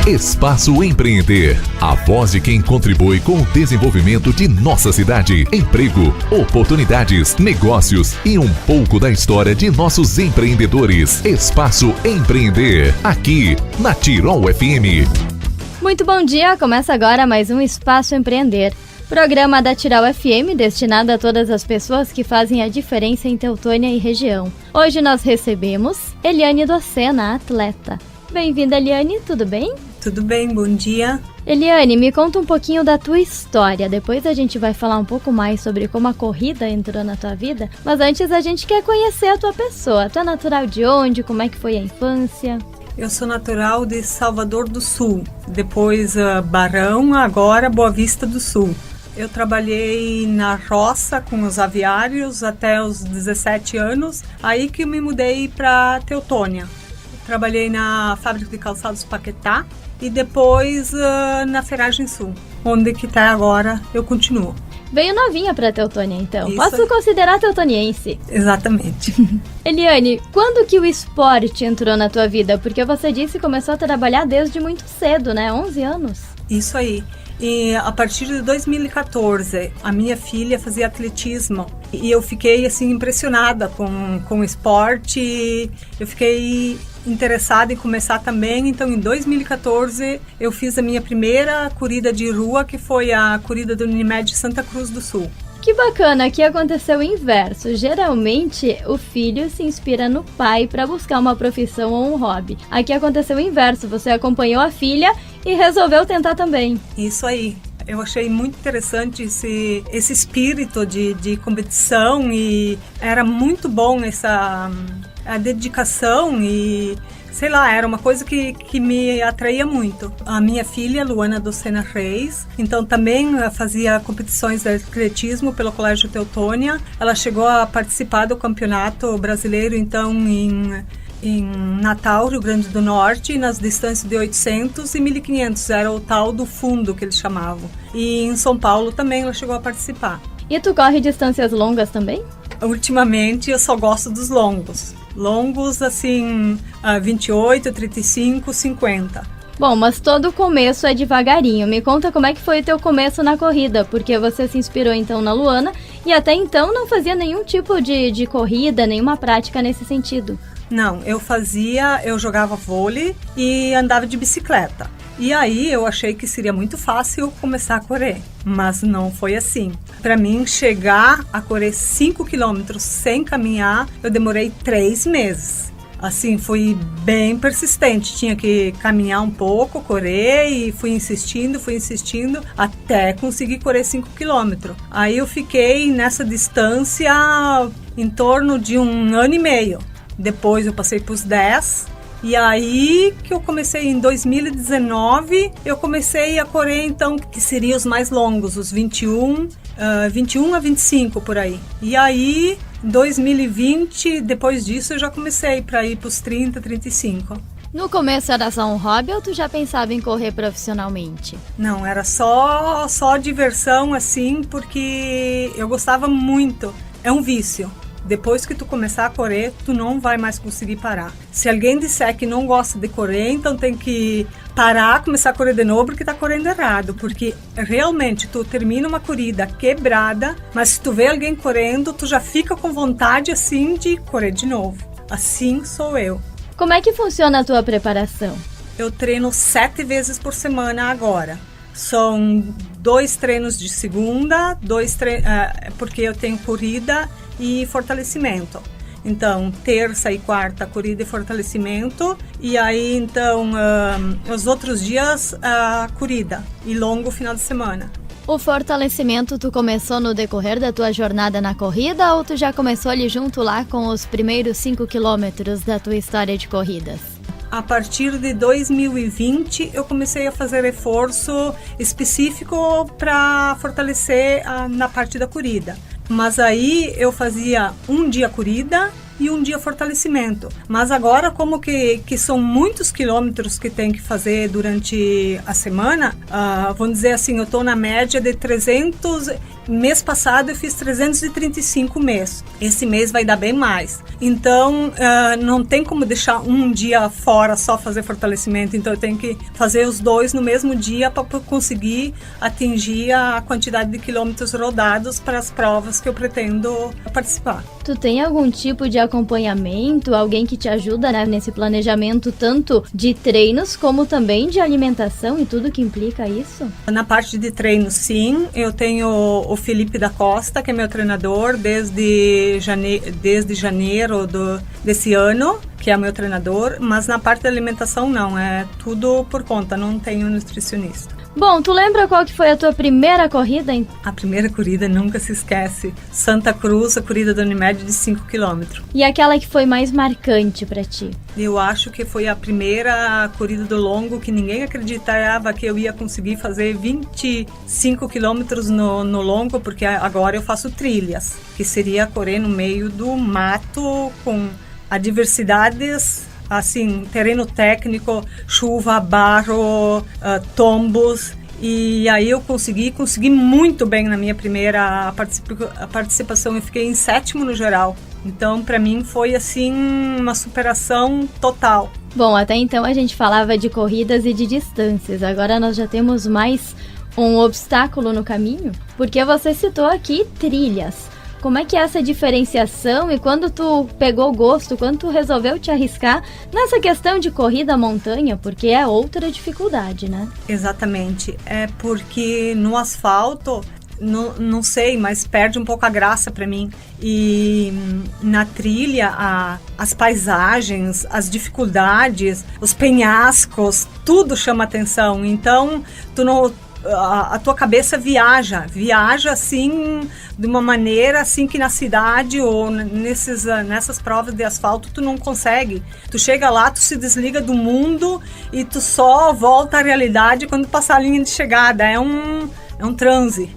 Espaço Empreender, a voz de quem contribui com o desenvolvimento de nossa cidade, emprego, oportunidades, negócios e um pouco da história de nossos empreendedores. Espaço Empreender, aqui na Tirol FM. Muito bom dia, começa agora mais um Espaço Empreender. Programa da Tirol FM destinado a todas as pessoas que fazem a diferença em Teutônia e região. Hoje nós recebemos Eliane Docena, atleta. Bem-vinda, Eliane, tudo bem? Tudo bem, bom dia. Eliane, me conta um pouquinho da tua história. Depois a gente vai falar um pouco mais sobre como a corrida entrou na tua vida. Mas antes a gente quer conhecer a tua pessoa. Tu é natural de onde? Como é que foi a infância? Eu sou natural de Salvador do Sul. Depois Barão, agora Boa Vista do Sul. Eu trabalhei na roça com os aviários até os 17 anos. Aí que eu me mudei para Teutônia. Trabalhei na fábrica de calçados Paquetá e depois na Ferragem Sul, onde que tá agora eu continuo. Veio novinha para Teutônia, então. Isso. Posso considerar teutoniense? Exatamente. Eliane, quando que o esporte entrou na tua vida? Porque você disse que começou a trabalhar desde muito cedo, né? 11 anos. Isso aí. E a partir de 2014, a minha filha fazia atletismo e eu fiquei assim impressionada com o esporte. Eu fiquei interessada em começar também. Então, em 2014, eu fiz a minha primeira corrida de rua, que foi a corrida do Unimed Santa Cruz do Sul. Que bacana, aqui aconteceu o inverso. Geralmente, o filho se inspira no pai para buscar uma profissão ou um hobby. Aqui aconteceu o inverso, você acompanhou a filha e resolveu tentar também. Isso aí. Eu achei muito interessante esse espírito de competição e era muito bom a dedicação e... sei lá, era uma coisa que me atraía muito. A minha filha, Luana Docena Reis, então também fazia competições de atletismo pelo Colégio Teutônia. Ela chegou a participar do campeonato brasileiro, então, em Natal, Rio Grande do Norte, nas distâncias de 800 e 1500, era o tal do fundo que eles chamavam. E em São Paulo também ela chegou a participar. E tu corre distâncias longas também? Ultimamente eu só gosto dos longos. Longos, assim, 28, 35, 50. Bom, mas todo começo é devagarinho. Me conta como é que foi o teu começo na corrida, porque você se inspirou então na Luana e até então não fazia nenhum tipo de corrida, nenhuma prática nesse sentido. Não, eu jogava vôlei e andava de bicicleta. E aí eu achei que seria muito fácil começar a correr, mas não foi assim. Para mim, chegar a correr 5 quilômetros sem caminhar, eu demorei 3 meses. Assim, fui bem persistente, tinha que caminhar um pouco, correr e fui insistindo até conseguir correr 5 quilômetros. Aí eu fiquei nessa distância em torno de 1 ano e meio. Depois eu passei para os 10 e aí que eu comecei em 2019, eu comecei a correr então, que seriam os mais longos, os 21 a 25 por aí. E aí, em 2020, depois disso eu já comecei para ir para os 30, 35. No começo era só um hobby ou tu já pensava em correr profissionalmente? Não, era só diversão assim, porque eu gostava muito. É um vício. Depois que tu começar a correr, tu não vai mais conseguir parar. Se alguém disser que não gosta de correr, então tem que parar, começar a correr de novo porque tá correndo errado. Porque realmente tu termina uma corrida quebrada, mas se tu vê alguém correndo, tu já fica com vontade assim de correr de novo. Assim sou eu. Como é que funciona a tua preparação? Eu treino 7 vezes por semana agora. São 2 treinos de segunda, porque eu tenho corrida e fortalecimento. Então, terça e quarta, corrida e fortalecimento. E aí, então, os outros dias, corrida e longo final de semana. O fortalecimento tu começou no decorrer da tua jornada na corrida ou tu já começou ali junto lá com os primeiros 5 quilômetros da tua história de corridas? A partir de 2020, eu comecei a fazer reforço específico para fortalecer na parte da corrida. Mas aí eu fazia um dia corrida e um dia fortalecimento. Mas agora, como que são muitos quilômetros que tem que fazer durante a semana, vamos dizer assim, eu estou na média de 300 Mês passado eu fiz 335 mês. Esse mês vai dar bem mais. Então, não tem como deixar um dia fora só fazer fortalecimento. Então, eu tenho que fazer os 2 no mesmo dia para conseguir atingir a quantidade de quilômetros rodados para as provas que eu pretendo participar. Tu tem algum tipo de acompanhamento, alguém que te ajuda, né, nesse planejamento tanto de treinos como também de alimentação e tudo que implica isso? Na parte de treino, sim. Eu tenho o Felipe da Costa, que é meu treinador desde janeiro desse ano, que é meu treinador, mas na parte da alimentação não, é tudo por conta, não tenho nutricionista. Bom, tu lembra qual que foi a tua primeira corrida? A primeira corrida nunca se esquece. Santa Cruz, a corrida da Unimed de 5 km. E aquela que foi mais marcante pra ti? Eu acho que foi a primeira corrida do longo que ninguém acreditava que eu ia conseguir fazer 25 quilômetros no longo, porque agora eu faço trilhas, que seria correr no meio do mato com adversidades, assim, terreno técnico, chuva, barro, tombos. E aí eu consegui muito bem na minha primeira participação. Eu fiquei em 7º no geral. Então, para mim, foi assim uma superação total. Bom, até então a gente falava de corridas e de distâncias. Agora nós já temos mais um obstáculo no caminho, porque você citou aqui trilhas. Como é que é essa diferenciação e quando tu pegou gosto, quando tu resolveu te arriscar nessa questão de corrida montanha, porque é outra dificuldade, né? Exatamente, é porque no asfalto, não sei, mas perde um pouco a graça para mim. E na trilha, as paisagens, as dificuldades, os penhascos, tudo chama atenção. Então, a tua cabeça viaja assim de uma maneira assim que na cidade ou nessas provas de asfalto tu não consegue. Tu chega lá, tu se desliga do mundo e tu só volta à realidade quando passar a linha de chegada. É um transe.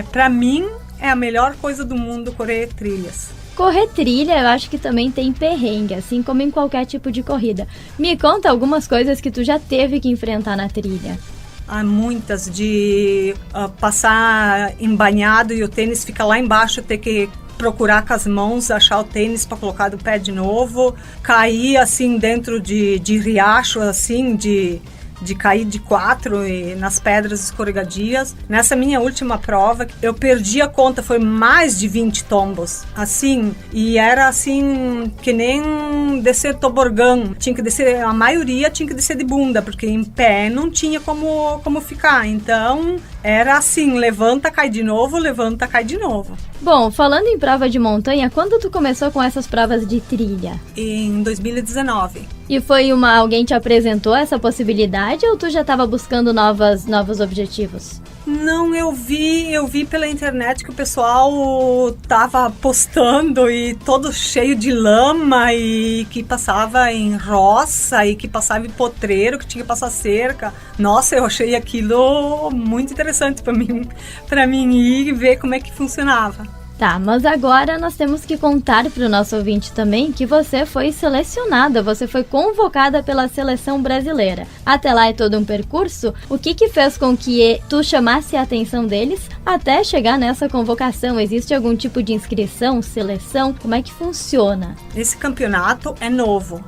Para mim é a melhor coisa do mundo correr trilhas. Correr trilha eu acho que também tem perrengue, assim como em qualquer tipo de corrida. Me conta algumas coisas que tu já teve que enfrentar na trilha. Há muitas, de passar embanhado e o tênis fica lá embaixo, ter que procurar com as mãos, achar o tênis para colocar do pé de novo, cair assim dentro de riacho, assim, de cair de 4 e nas pedras escorregadias. Nessa minha última prova, eu perdi a conta, foi mais de 20 tombos, assim, e era assim, que nem descer tobogã, tinha que descer, a maioria tinha que descer de bunda, porque em pé não tinha como ficar, então era assim, levanta, cai de novo, levanta, cai de novo. Bom, falando em prova de montanha, quando tu começou com essas provas de trilha? Em 2019. E foi alguém te apresentou essa possibilidade ou tu já estava buscando novos objetivos? Não, eu vi pela internet que o pessoal tava postando e todo cheio de lama e que passava em roça e que passava em potreiro, que tinha que passar cerca. Nossa, eu achei aquilo muito interessante para mim ir e ver como é que funcionava. Tá, mas agora nós temos que contar para o nosso ouvinte também que você foi selecionada, você foi convocada pela seleção brasileira. Até lá é todo um percurso. O que fez com que tu chamasse a atenção deles até chegar nessa convocação? Existe algum tipo de inscrição, seleção? Como é que funciona? Esse campeonato é novo.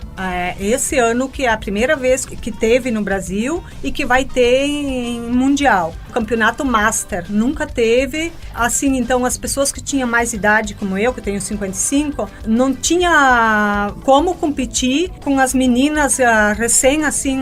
Esse ano que é a primeira vez que teve no Brasil e que vai ter em mundial. O campeonato Master nunca teve. Assim, então as pessoas que tinham mais idade como eu, que tenho 55, não tinha como competir com as meninas recém, assim,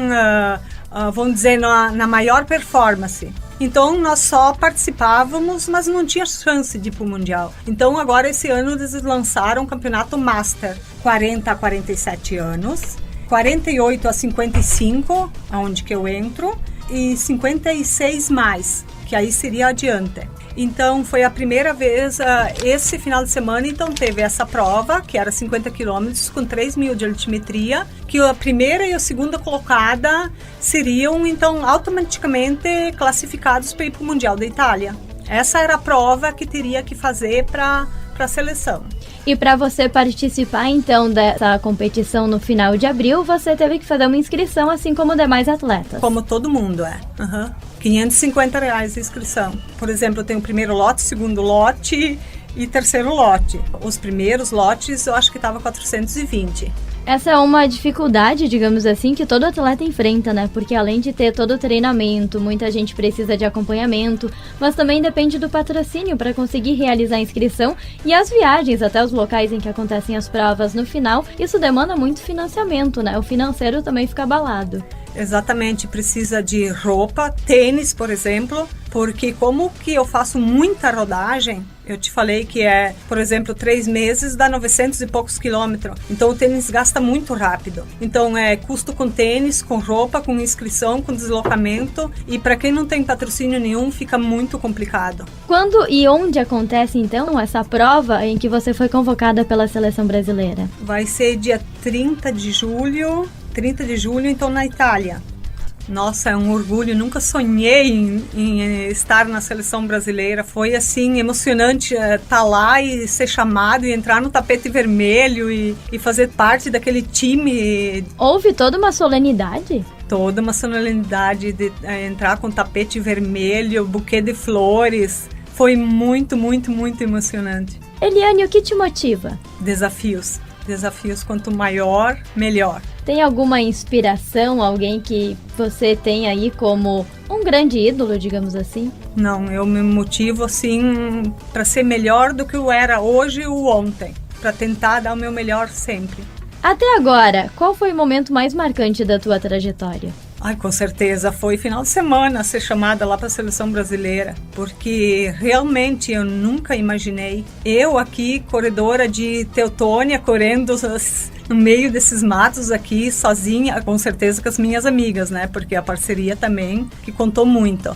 vamos dizer, na maior performance. Então, nós só participávamos, mas não tinha chance de ir para o Mundial. Então, agora, esse ano, eles lançaram o campeonato Master, 40 a 47 anos, 48 a 55, onde que eu entro, e 56 mais, que aí seria adiante. Então, foi a primeira vez, esse final de semana, então teve essa prova, que era 50 quilômetros, com 3.000 de altimetria, que a primeira e a segunda colocada seriam, então, automaticamente classificados para ir para o Mundial da Itália. Essa era a prova que teria que fazer para a seleção. E para você participar, então, dessa competição no final de abril, você teve que fazer uma inscrição, assim como demais atletas. Como todo mundo, Uhum. R$550 a inscrição. Por exemplo, eu tenho o primeiro lote, segundo lote e terceiro lote. Os primeiros lotes eu acho que estava 420. Essa é uma dificuldade, digamos assim, que todo atleta enfrenta, né? Porque além de ter todo o treinamento, muita gente precisa de acompanhamento, mas também depende do patrocínio para conseguir realizar a inscrição e as viagens até os locais em que acontecem as provas no final. Isso demanda muito financiamento, né? O financeiro também fica abalado. Exatamente, precisa de roupa, tênis, por exemplo, porque como que eu faço muita rodagem, eu te falei que é, por exemplo, 3 meses dá 900 e poucos quilômetros, então o tênis gasta muito rápido. Então é custo com tênis, com roupa, com inscrição, com deslocamento, e para quem não tem patrocínio nenhum fica muito complicado. Quando e onde acontece então essa prova em que você foi convocada pela seleção brasileira? Vai ser dia 30 de julho, então na Itália. Nossa, é um orgulho, nunca sonhei em estar na seleção brasileira. Foi assim, emocionante estar lá e ser chamado e entrar no tapete vermelho e fazer parte daquele time. Houve toda uma solenidade? Toda uma solenidade de entrar com tapete vermelho, buquê de flores. Foi muito, muito, muito emocionante. Eliane, o que te motiva? Desafios. Desafios, quanto maior, melhor. Tem alguma inspiração, alguém que você tem aí como um grande ídolo, digamos assim? Não, eu me motivo assim para ser melhor do que eu era hoje ou ontem, para tentar dar o meu melhor sempre. Até agora, qual foi o momento mais marcante da tua trajetória? Ai, com certeza, foi final de semana ser chamada lá para a seleção brasileira, porque realmente eu nunca imaginei. Eu aqui, corredora de Teutônia, correndo no meio desses matos aqui, sozinha, com certeza com as minhas amigas, né? Porque a parceria também, que contou muito.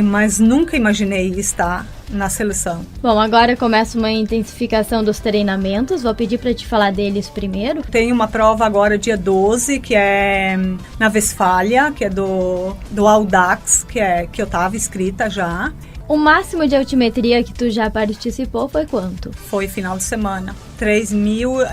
Mas nunca imaginei estar na seleção. Bom, agora começa uma intensificação dos treinamentos, vou pedir para te falar deles primeiro. Tem uma prova agora dia 12, que é na Westfália, que é do Audax, que eu estava inscrita já. O máximo de altimetria que tu já participou foi quanto? Foi final de semana. 3.000,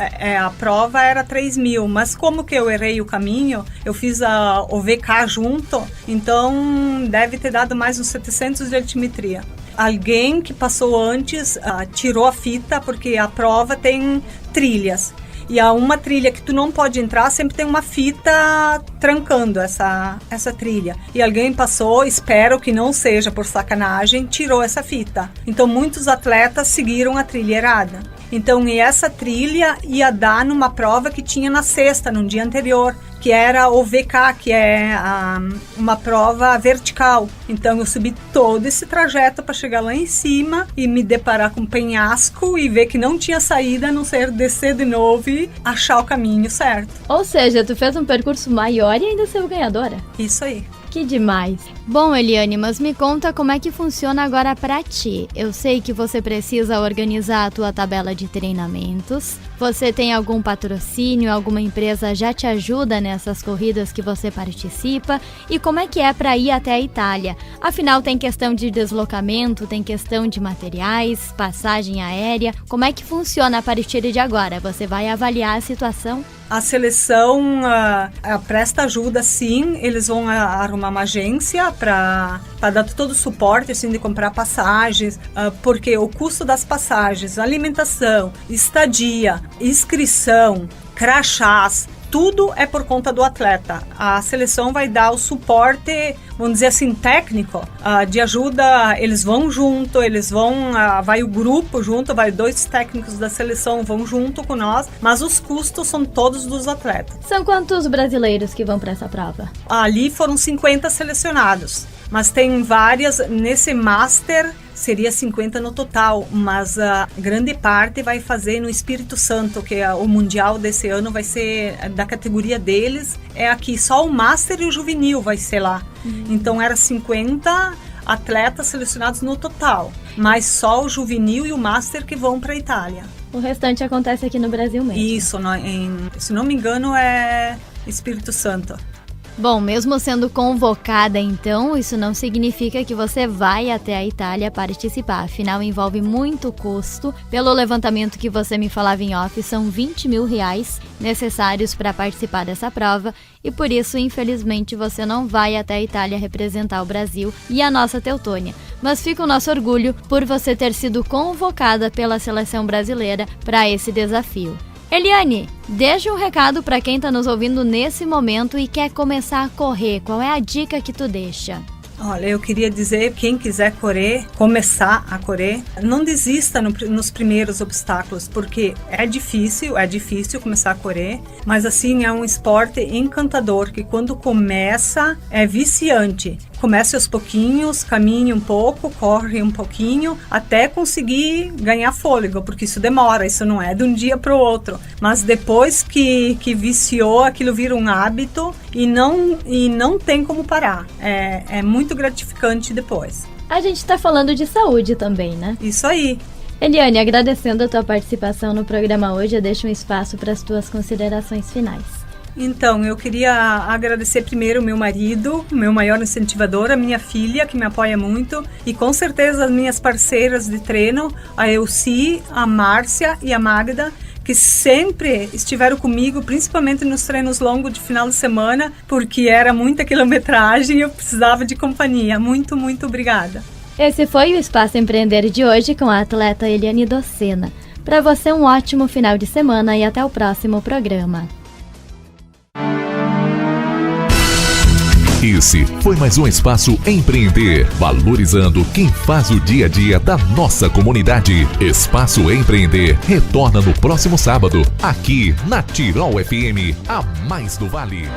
a prova era 3.000, mas como que eu errei o caminho, eu fiz o VK junto, então deve ter dado mais uns 700 de altimetria. Alguém que passou antes tirou a fita, porque a prova tem trilhas. E há uma trilha que tu não pode entrar, sempre tem uma fita trancando essa trilha. E alguém passou, espero que não seja por sacanagem, tirou essa fita. Então muitos atletas seguiram a trilha errada. Então, e essa trilha ia dar numa prova que tinha na sexta, no dia anterior, que era o VK, que é uma prova vertical. Então, eu subi todo esse trajeto para chegar lá em cima e me deparar com um penhasco e ver que não tinha saída, a não ser descer de novo e achar o caminho certo. Ou seja, tu fez um percurso maior e ainda saiu ganhadora. Isso aí. Que demais. Bom, Eliane, mas me conta como é que funciona agora pra ti. Eu sei que você precisa organizar a tua tabela de treinamentos. Você tem algum patrocínio, alguma empresa já te ajuda nessas corridas que você participa? E como é que é pra ir até a Itália? Afinal, tem questão de deslocamento, tem questão de materiais, passagem aérea. Como é que funciona a partir de agora? Você vai avaliar a situação? A seleção presta ajuda, sim. Eles vão arrumar uma agência para dar todo o suporte, assim, de comprar passagens, porque o custo das passagens, alimentação, estadia, inscrição, crachás, tudo é por conta do atleta. A seleção vai dar o suporte, vamos dizer assim, técnico, de ajuda. Eles vão junto, vai o grupo junto, vai 2 técnicos da seleção, vão junto com nós, mas os custos são todos dos atletas. São quantos brasileiros que vão para essa prova? Ali foram 50 selecionados, mas tem várias, nesse Master seria 50 no total, mas a grande parte vai fazer no Espírito Santo, que é o Mundial desse ano, vai ser da categoria deles, é aqui só o Master e o Juvenil vai ser lá. Então era 50 atletas selecionados no total, mas só o Juvenil e o Master que vão para a Itália. O restante acontece aqui no Brasil mesmo. Isso, se não me engano é Espírito Santo. Bom, mesmo sendo convocada, então, isso não significa que você vai até a Itália participar. Afinal, envolve muito custo. Pelo levantamento que você me falava em off, são R$20 mil necessários para participar dessa prova. E por isso, infelizmente, você não vai até a Itália representar o Brasil e a nossa Teutônia. Mas fica o nosso orgulho por você ter sido convocada pela seleção brasileira para esse desafio. Eliane, deixa um recado para quem está nos ouvindo nesse momento e quer começar a correr. Qual é a dica que tu deixa? Olha, eu queria dizer, quem quiser correr, começar a correr, não desista nos primeiros obstáculos, porque é difícil começar a correr, mas assim é um esporte encantador, que quando começa é viciante. Comece aos pouquinhos, caminhe um pouco, corre um pouquinho, até conseguir ganhar fôlego, porque isso demora, isso não é de um dia para o outro. Mas depois que viciou, aquilo vira um hábito e não tem como parar. É muito gratificante depois. A gente está falando de saúde também, né? Isso aí. Eliane, agradecendo a tua participação no programa hoje, eu deixo um espaço para as tuas considerações finais. Então, eu queria agradecer primeiro o meu marido, o meu maior incentivador, a minha filha, que me apoia muito, e com certeza as minhas parceiras de treino, a Elci, a Márcia e a Magda, que sempre estiveram comigo, principalmente nos treinos longos de final de semana, porque era muita quilometragem e eu precisava de companhia. Muito, muito obrigada. Esse foi o Espaço Empreender de hoje com a atleta Eliane Docena. Para você, um ótimo final de semana e até o próximo programa. Esse foi mais um Espaço Empreender, valorizando quem faz o dia a dia da nossa comunidade. Espaço Empreender retorna no próximo sábado, aqui na Tirol FM, a mais do Vale.